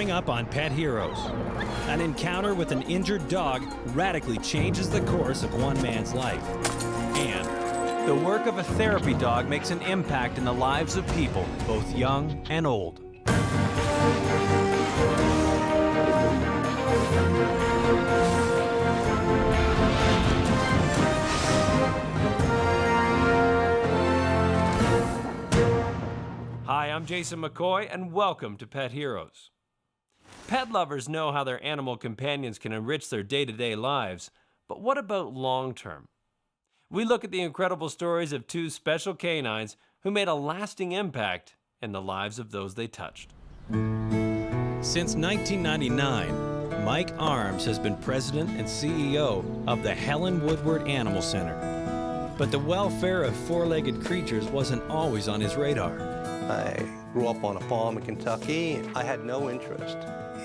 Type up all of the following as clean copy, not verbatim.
Coming up on Pet Heroes, an encounter with an injured dog radically changes the course of one man's life. And the work of a therapy dog makes an impact in the lives of people, both young and old. Hi, I'm Jason McCoy, and welcome to Pet Heroes. Pet lovers know how their animal companions can enrich their day-to-day lives, but what about long-term? We look at the incredible stories of two special canines who made a lasting impact in the lives of those they touched. Since 1999, Mike Arms has been president and CEO of the Helen Woodward Animal Center. But the welfare of four-legged creatures wasn't always on his radar. I grew up on a farm in Kentucky. I had no interest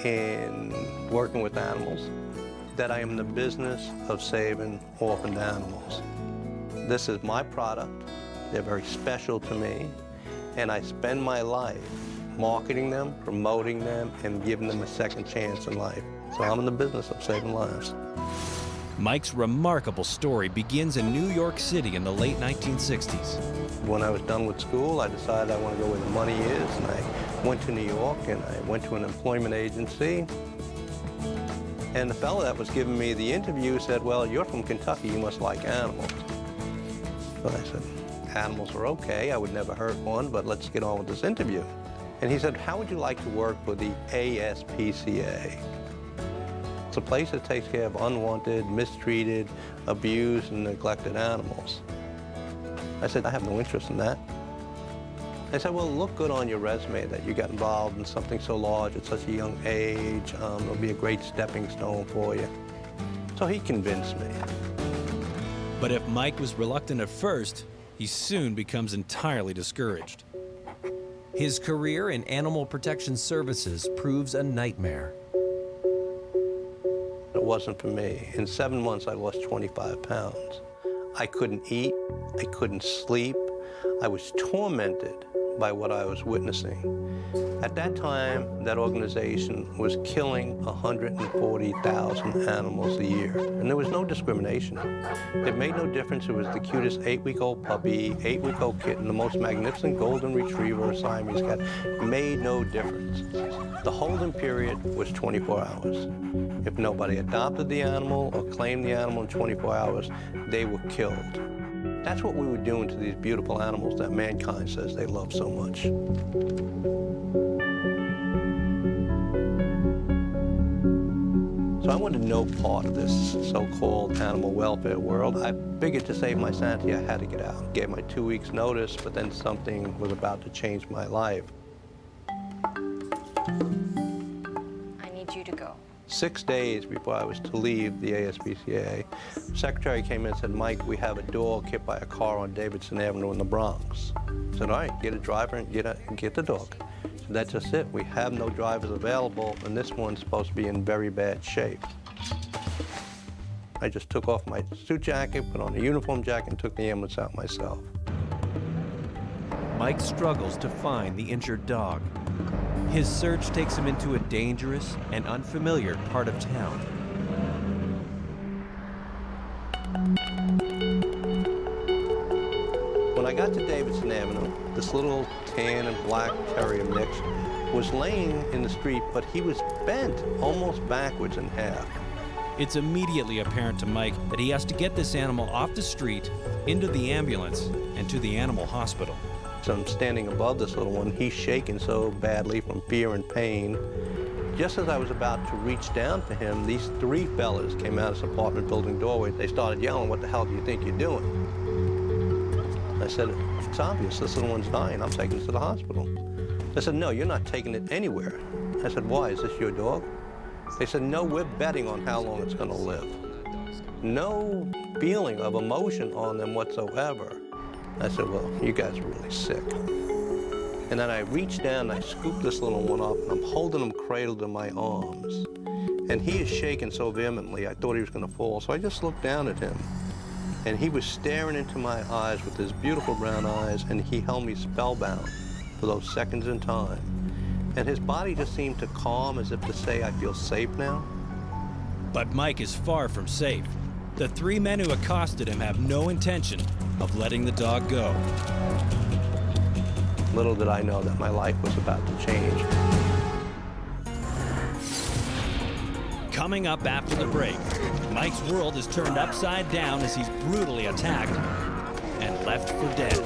in working with animals, that I am in the business of saving orphaned animals. This is my product. They're very special to me, and I spend my life marketing them, promoting them, and giving them a second chance in life. So I'm in the business of saving lives. Mike's remarkable story begins in New York City in the late 1960s. When I was done with school, I decided I want to go where the money is, and I went to New York, and I went to an employment agency. And the fellow that was giving me the interview said, well, you're from Kentucky, you must like animals. So I said, animals are okay, I would never hurt one, but let's get on with this interview. And he said, how would you like to work for the ASPCA? It's a place that takes care of unwanted, mistreated, abused, and neglected animals. I said, I have no interest in that. They said, well, look good on your resume that you got involved in something so large at such a young age. It'll be a great stepping stone for you. So he convinced me. But if Mike was reluctant at first, he soon becomes entirely discouraged. His career in animal protection services proves a nightmare. It wasn't for me. In 7 months, I lost 25 pounds. I couldn't eat, I couldn't sleep. I was tormented by what I was witnessing. At that time, that organization was killing 140,000 animals a year, and there was no discrimination. It made no difference. It was the cutest 8-week-old puppy, 8-week-old kitten, the most magnificent golden retriever, Siamese cat. It made no difference. The holding period was 24 hours. If nobody adopted the animal or claimed the animal in 24 hours, they were killed. That's what we were doing to these beautiful animals that mankind says they love so much. So I wanted no part of this so-called animal welfare world. I figured to save my sanity, I had to get out. Gave my 2 weeks notice, but then something was about to change my life. I need you to go. 6 days before I was to leave the ASPCA, the secretary came in and said, Mike, we have a dog hit by a car on Davidson Avenue in the Bronx. I said, all right, get a driver and get the dog. So that's just it. We have no drivers available, and this one's supposed to be in very bad shape. I just took off my suit jacket, put on a uniform jacket, and took the ambulance out myself. Mike struggles to find the injured dog. His search takes him into a dangerous and unfamiliar part of town. When I got to Davidson Avenue, this little tan and black terrier mix was laying in the street, but he was bent almost backwards in half. It's immediately apparent to Mike that he has to get this animal off the street, into the ambulance, and to the animal hospital. So I'm standing above this little one. He's shaking so badly from fear and pain. Just as I was about to reach down to him, these 3 fellas came out of this apartment building doorway. They started yelling, what the hell do you think you're doing? I said, it's obvious, this little one's dying. I'm taking it to the hospital. They said, no, you're not taking it anywhere. I said, why, is this your dog? They said, no, we're betting on how long it's gonna live. No feeling of emotion on them whatsoever. I said, well, you guys are really sick. And then I reached down and I scooped this little one up, and I'm holding him cradled in my arms. And he is shaking so vehemently, I thought he was gonna fall. So I just looked down at him, and he was staring into my eyes with his beautiful brown eyes, and he held me spellbound for those seconds in time. And his body just seemed to calm, as if to say, I feel safe now. But Mike is far from safe. The three men who accosted him have no intention of letting the dog go. Little did I know that my life was about to change. Coming up after the break, Mike's world is turned upside down as he's brutally attacked and left for dead.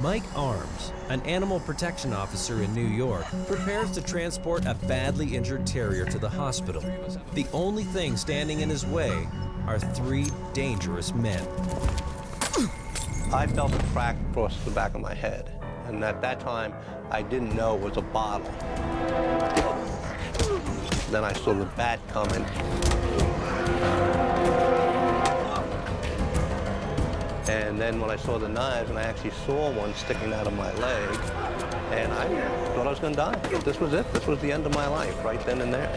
Mike Arms, an animal protection officer in New York, prepares to transport a badly injured terrier to the hospital. The only thing standing in his way are three dangerous men. I felt a crack across the back of my head, and at that time, I didn't know it was a bottle. Then I saw the bat coming. And then when I saw the knives, and I actually saw one sticking out of my leg, and I thought I was going to die. This was it. This was the end of my life, right then and there.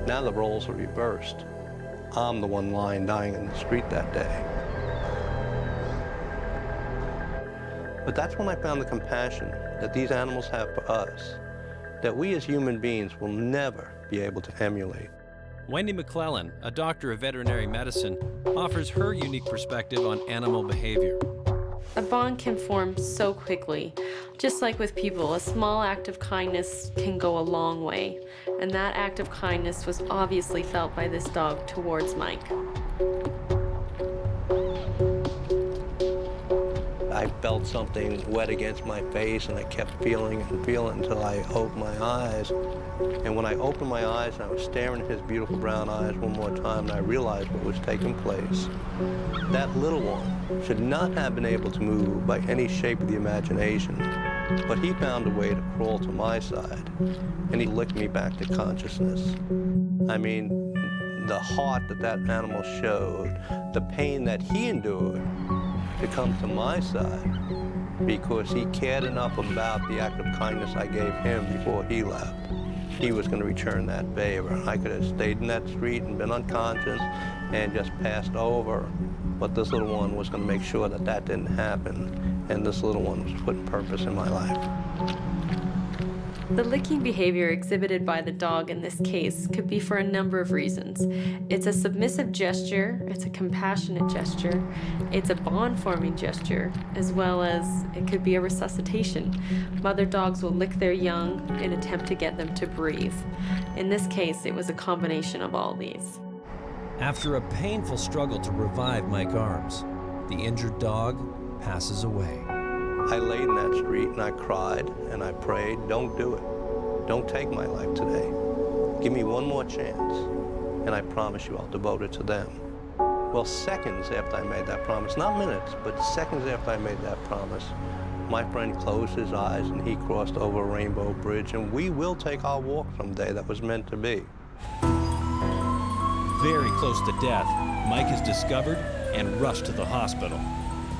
Now the roles are reversed. I'm the one lying dying in the street that day. But that's when I found the compassion that these animals have for us, that we as human beings will never be able to emulate. Wendy McClellan, a doctor of veterinary medicine, offers her unique perspective on animal behavior. A bond can form so quickly. Just like with people, a small act of kindness can go a long way. And that act of kindness was obviously felt by this dog towards Mike. I felt something wet against my face, and I kept feeling and feeling until I opened my eyes. And when I opened my eyes, and I was staring at his beautiful brown eyes one more time, and I realized what was taking place. That little one should not have been able to move by any shape of the imagination, but he found a way to crawl to my side, and he licked me back to consciousness. I mean, the heart that that animal showed, the pain that he endured, to come to my side because he cared enough about the act of kindness I gave him before he left. He was going to return that favor. I could have stayed in that street and been unconscious and just passed over, but this little one was going to make sure that that didn't happen, and this little one was putting purpose in my life. The licking behavior exhibited by the dog in this case could be for a number of reasons. It's a submissive gesture, it's a compassionate gesture, it's a bond-forming gesture, as well as it could be a resuscitation. Mother dogs will lick their young in an attempt to get them to breathe. In this case, it was a combination of all these. After a painful struggle to revive Mike Arms, the injured dog passes away. I laid in that street and I cried and I prayed, don't do it. Don't take my life today. Give me one more chance, and I promise you I'll devote it to them. Well, seconds after I made that promise, not minutes, but seconds after I made that promise, my friend closed his eyes and he crossed over a rainbow bridge, and we will take our walk someday that was meant to be. Very close to death, Mike is discovered and rushed to the hospital.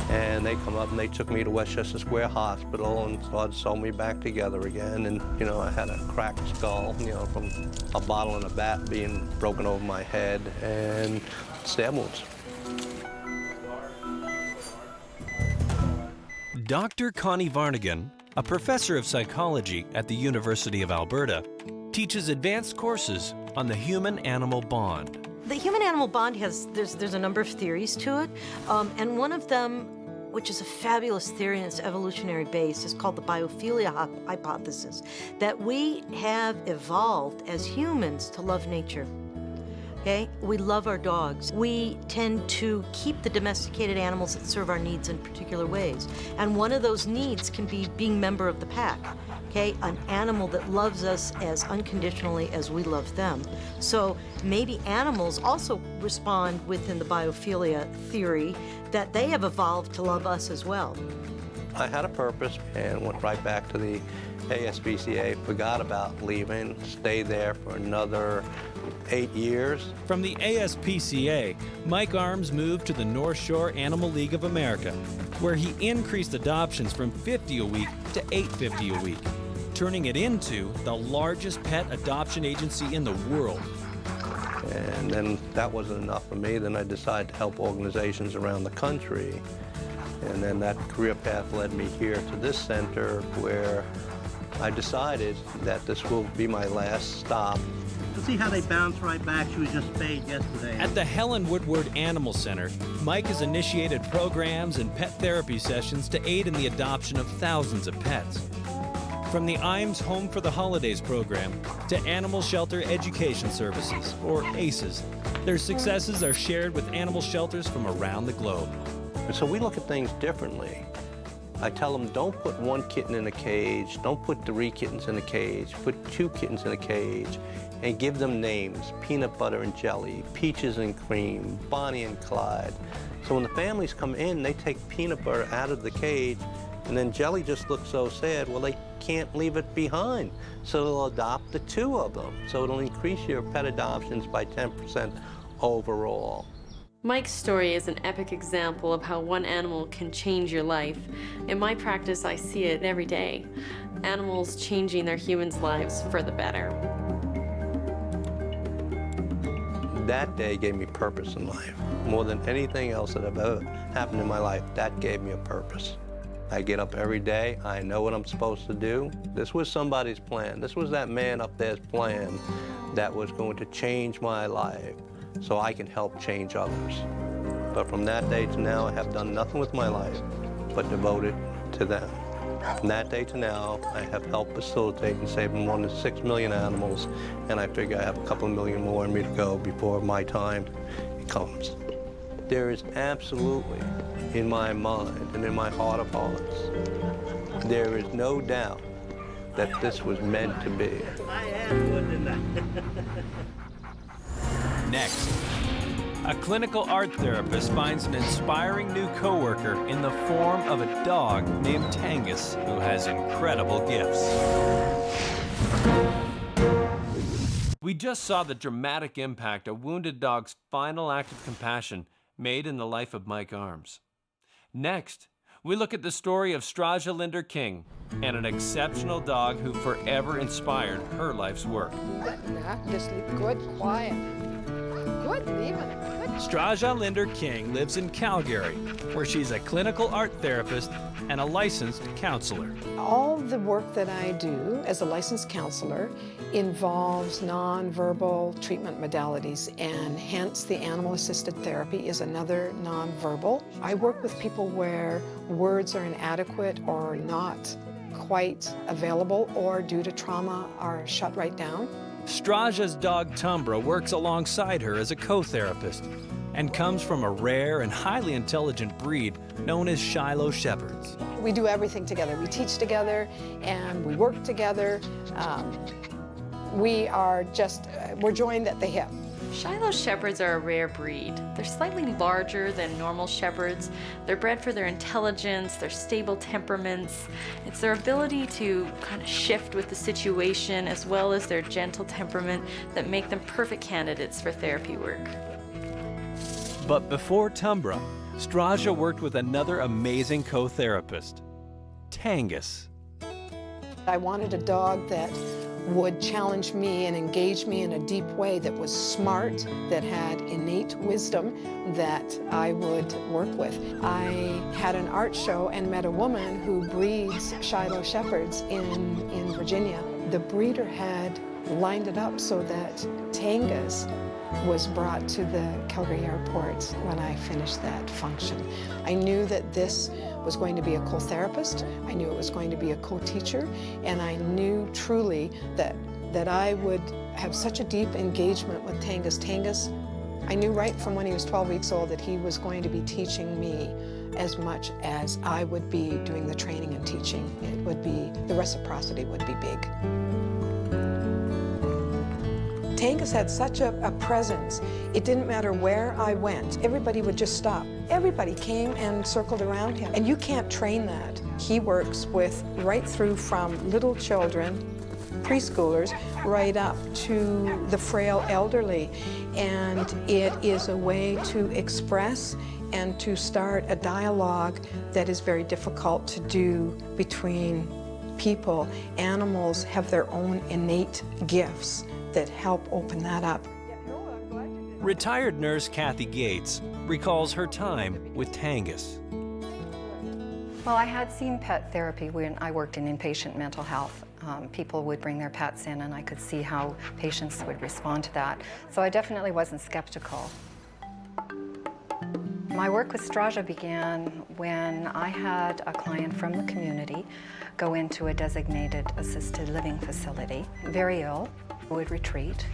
And they come up and they took me to Westchester Square Hospital and started sewing me back together again. And, you know, I had a cracked skull, you know, from a bottle and a bat being broken over my head, and stab wounds. Dr. Connie Varnigan, a professor of psychology at the University of Alberta, teaches advanced courses on the human-animal bond. The human-animal bond there's a number of theories to it, and one of them, which is a fabulous theory in its evolutionary base, is called the biophilia hypothesis, that we have evolved as humans to love nature. Okay? We love our dogs. We tend to keep the domesticated animals that serve our needs in particular ways, and one of those needs can be being member of the pack. Okay, an animal that loves us as unconditionally as we love them. So maybe animals also respond within the biophilia theory that they have evolved to love us as well. I had a purpose and went right back to the ASPCA, forgot about leaving, stayed there for another 8 years. From the ASPCA, Mike Arms moved to the North Shore Animal League of America, where he increased adoptions from 50 a week to 850 a week, turning it into the largest pet adoption agency in the world. And then that wasn't enough for me. Then I decided to help organizations around the country. And then that career path led me here to this center where I decided that this will be my last stop. See how they bounce right back. She was just spayed yesterday. At the Helen Woodward Animal Center, Mike has initiated programs and pet therapy sessions to aid in the adoption of thousands of pets. From the IAMS Home for the Holidays program to Animal Shelter Education Services, or ACES, their successes are shared with animal shelters from around the globe. And so we look at things differently. I tell them, don't put one kitten in a cage, don't put 3 kittens in a cage, put 2 kittens in a cage, and give them names, Peanut Butter and Jelly, Peaches and Cream, Bonnie and Clyde. So when the families come in, they take Peanut Butter out of the cage, and then Jelly just looks so sad, well, they can't leave it behind. So they'll adopt the 2 of them. So it'll increase your pet adoptions by 10% overall. Mike's story is an epic example of how one animal can change your life. In my practice, I see it every day. Animals changing their humans' lives for the better. That day gave me purpose in life. More than anything else that have ever happened in my life, that gave me a purpose. I get up every day, I know what I'm supposed to do. This was somebody's plan. This was that man up there's plan that was going to change my life so I can help change others. But from that day to now, I have done nothing with my life but devoted to them. From that day to now, I have helped facilitate and save more than 6 million animals, and I figure I have a couple of million more in me to go before my time comes. There is absolutely, in my mind and in my heart of hearts, there is no doubt that this was meant to be. I am good in that. Next, a clinical art therapist finds an inspiring new coworker in the form of a dog named Angus, who has incredible gifts. We just saw the dramatic impact a wounded dog's final act of compassion made in the life of Mike Arms. Next, we look at the story of Straja Linder King and an exceptional dog who forever inspired her life's work. Nah, just sleep good, quiet. Good, leaving it. Good. Straja Linder King lives in Calgary, where she's a clinical art therapist and a licensed counselor. All the work that I do as a licensed counselor involves nonverbal treatment modalities, and hence the animal-assisted therapy is another nonverbal. I work with people where words are inadequate or not quite available, or due to trauma are shut right down. Straja's dog Tumbra works alongside her as a co-therapist and comes from a rare and highly intelligent breed known as Shiloh Shepherds. We do everything together. We teach together and we work together. We're joined at the hip. Shiloh Shepherds are a rare breed. They're slightly larger than normal shepherds. They're bred for their intelligence, their stable temperaments. It's their ability to kind of shift with the situation, as well as their gentle temperament, that make them perfect candidates for therapy work. But before Tumbra, Straja worked with another amazing co-therapist, Angus. I wanted a dog that would challenge me and engage me in a deep way, that was smart, that had innate wisdom that I would work with. I had an art show and met a woman who breeds Shiloh Shepherds in Virginia. The breeder had lined it up so that Angus was brought to the Calgary airport when I finished that function. I knew that this was going to be a co-therapist, I knew it was going to be a co-teacher, and I knew truly that I would have such a deep engagement with Angus. Angus, I knew right from when he was 12 weeks old that he was going to be teaching me as much as I would be doing the training and teaching. It would be, the reciprocity would be big. Angus had such a presence. It didn't matter where I went. Everybody would just stop. Everybody came and circled around him. And you can't train that. He works with right through from little children, preschoolers, right up to the frail elderly. And it is a way to express and to start a dialogue that is very difficult to do between people. Animals have their own innate gifts that help open that up. Retired nurse Kathy Gates recalls her time with Tangus. Well, I had seen pet therapy when I worked in inpatient mental health. People would bring their pets in and I could see how patients would respond to that. So I definitely wasn't skeptical. My work with Straja began when I had a client from the community go into a designated assisted living facility, very ill, would retreat,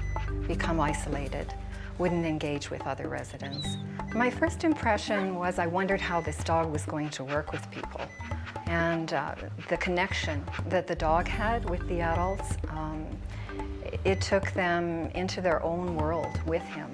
become isolated, wouldn't engage with other residents. My first impression was I wondered how this dog was going to work with people. And the connection that the dog had with the adults, it took them into their own world with him.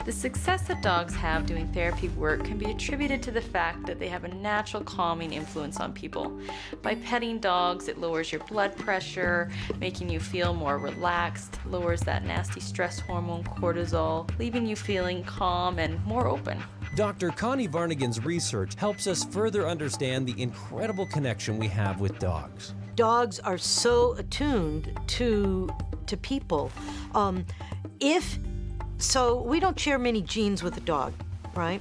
The success that dogs have doing therapy work can be attributed to the fact that they have a natural calming influence on people. By petting dogs, it lowers your blood pressure, making you feel more relaxed, lowers that nasty stress hormone cortisol, leaving you feeling calm and more open. Dr. Connie Varnigan's research helps us further understand the incredible connection we have with dogs. Dogs are so attuned to people. So we don't share many genes with a dog, right?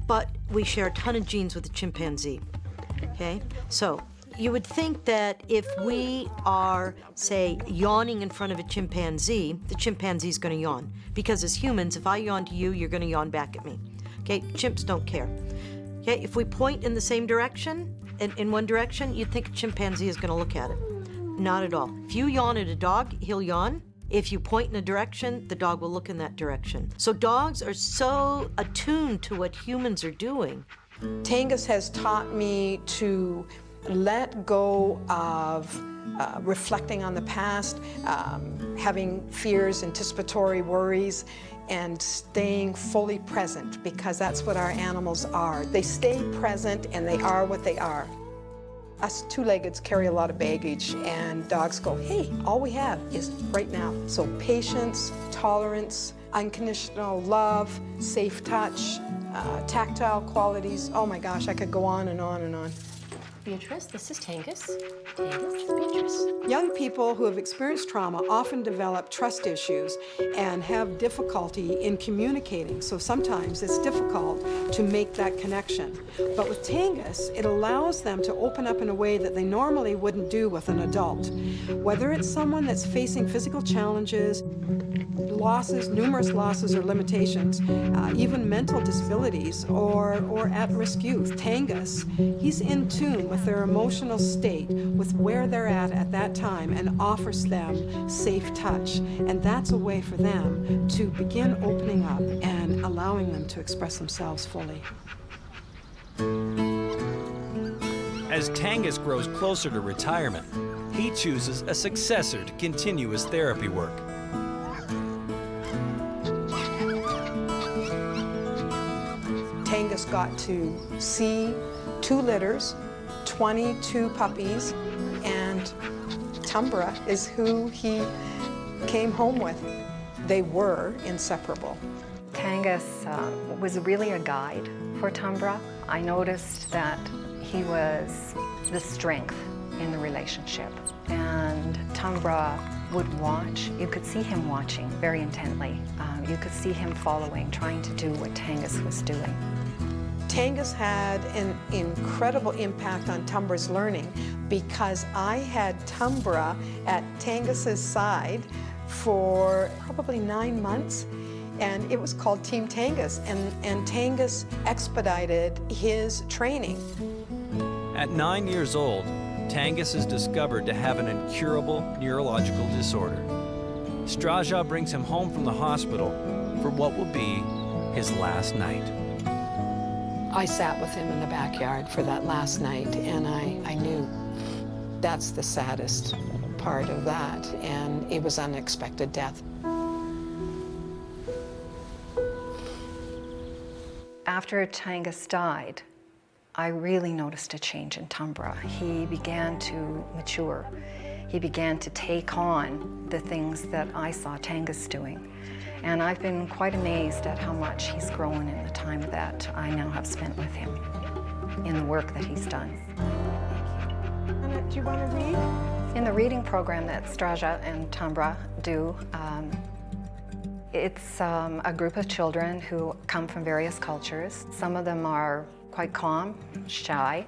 But we share a ton of genes with a chimpanzee, okay? So you would think that if we are, say, yawning in front of a chimpanzee, the chimpanzee's gonna yawn. Because as humans, if I yawn to you, you're gonna yawn back at me. Okay, chimps don't care. Okay, if we point in the same direction, in one direction, you'd think a chimpanzee is gonna look at it. Not at all. If you yawn at a dog, he'll yawn. If you point in a direction, the dog will look in that direction. So dogs are so attuned to what humans are doing. Tangus has taught me to let go of reflecting on the past, having fears, anticipatory worries, and staying fully present, because that's what our animals are. They stay present and they are what they are. Us two-leggeds carry a lot of baggage, and dogs go, hey, all we have is right now. So patience, tolerance, unconditional love, safe touch, tactile qualities. Oh my gosh, I could go on and on and on. Beatrice, this is Angus. Angus, Beatrice. Young people who have experienced trauma often develop trust issues and have difficulty in communicating. So sometimes it's difficult to make that connection. But with Tangus, it allows them to open up in a way that they normally wouldn't do with an adult. Whether it's someone that's facing physical challenges, losses, numerous losses or limitations, even mental disabilities or at-risk youth. Tangus, he's in tune with their emotional state, with where they're at that time, and offers them safe touch. And that's a way for them to begin opening up and allowing them to express themselves fully. As Tangus grows closer to retirement, he chooses a successor to continue his therapy work. Angus got to see 2 litters, 22 puppies, and Tumbra is who he came home with. They were inseparable. Tangus was really a guide for Tumbra. I noticed that he was the strength in the relationship. And Tumbra would watch. You could see him watching very intently. You could see him following, trying to do what Tangus was doing. Tangus had an incredible impact on Tumbra's learning because I had Tumbra at Tangus's side for probably 9 months, and it was called Team Tangus, and Tangus expedited his training. At 9 years old, Tangus is discovered to have an incurable neurological disorder. Straja brings him home from the hospital for what will be his last night. I sat with him in the backyard for that last night, and I knew that's the saddest part of that, and it was unexpected death. After Tangus died, I really noticed a change in Tumbra. He began to mature. He began to take on the things that I saw Tangus doing. And I've been quite amazed at how much he's grown in the time that I now have spent with him in the work that he's done. Anna, do you want to read? In the reading program that Straja and Tumbra do, It's a group of children who come from various cultures. Some of them are quite calm, shy.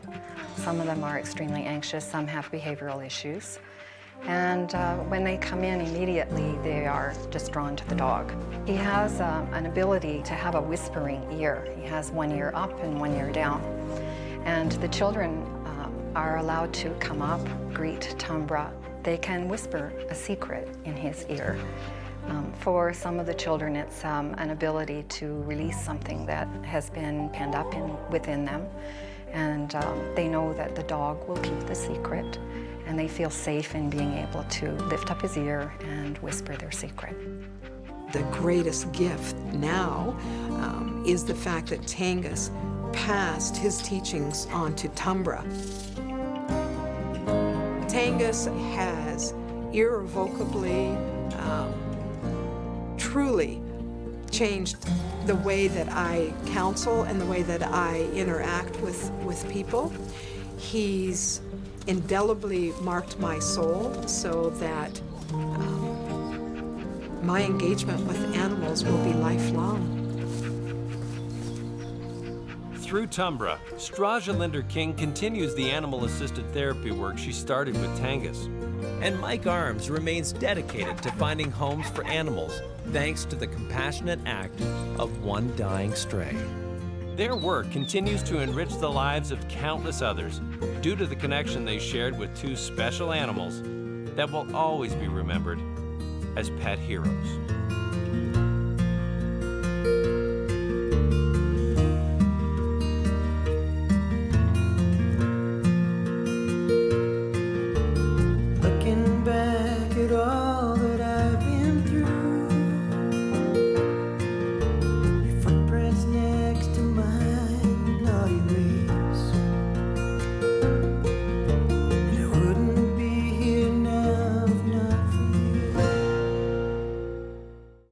Some of them are extremely anxious. Some have behavioral issues. And when they come in, immediately they are just drawn to the dog. He has an ability to have a whispering ear. He has one ear up and one ear down. And the children are allowed to come up, greet Tumbra. They can whisper a secret in his ear. For some of the children, it's an ability to release something that has been penned up within them. And they know that the dog will keep the secret, and they feel safe in being able to lift up his ear and whisper their secret. The greatest gift now is the fact that Angus passed his teachings on to Tumbra. Angus has irrevocably, truly changed the way that I counsel and the way that I interact with people. He's indelibly marked my soul so that my engagement with animals will be lifelong. Through Tumbra, Straja Linder-King continues the animal-assisted therapy work she started with Angus. And Mike Arms remains dedicated to finding homes for animals thanks to the compassionate act of one dying stray. Their work continues to enrich the lives of countless others due to the connection they shared with two special animals that will always be remembered as pet heroes.